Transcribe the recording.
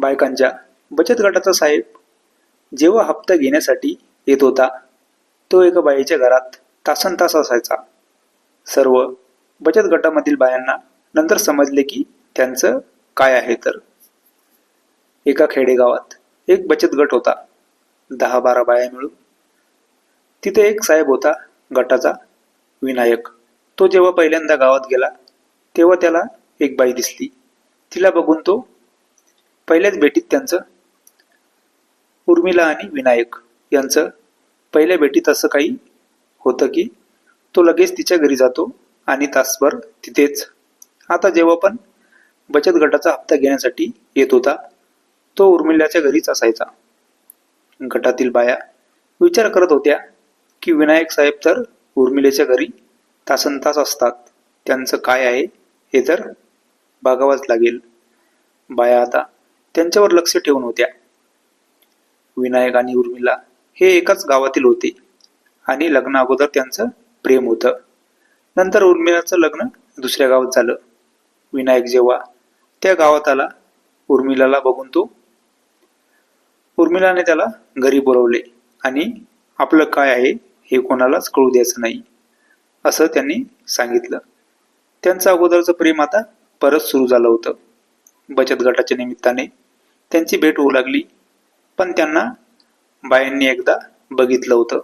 बायकांच्या बचत गटाचा साहेब जेव्हा हप्ता घेण्यासाठी येत होता तो एका बाईच्या घरात तासनतास असायचा. सर्व बचत गटामधील बायांना नंतर समजले की त्यांचं काय आहे तर. एका खेडेगावात एक बचत गट होता, 10-12 बाया मिळून. तिथे एक साहेब होता गटाचा, विनायक. तो जेव्हा पहिल्यांदा गावात गेला तेव्हा त्याला एक बाई दिसली. तिला बघून तो पहिल्याच भेटीत त्यांचं, उर्मिला आणि विनायक यांचं पहिल्या भेटीत असं काही होतं की तो लगेच तिच्या घरी जातो आणि तासभर तिथेच. आता जेव्हा पण बचत गटाचा हप्ता घेण्यासाठी येत होता तो उर्मिलाच्या घरीच असायचा. गटातील बाया विचार करत होत्या की विनायक साहेब तर उर्मिलेच्या घरी तासनतास असतात, त्यांचं काय आहे हे तर बघावंच लागेल. बाया आता त्यांच्यावर लक्ष ठेवून होत्या. विनायक आणि उर्मिला हे एकाच गावातील होते आणि लग्न अगोदर त्यांचं प्रेम होतं. नंतर उर्मिलाचं लग्न दुसऱ्या गावात झालं. विनायक जेव्हा त्या गावात आला उर्मिलाला बघून उर्मिलाने त्याला घरी बोलवले आणि आपलं काय आहे हे कोणालाच कळू द्यायचं नाही असं त्यांनी सांगितलं. त्यांचं अगोदरचं प्रेम आता परत सुरू झालं होतं. बचत गटाच्या निमित्ताने त्यांची भेट होऊ लागली, पण त्यांना बायांनी एकदा बघितलं होतं.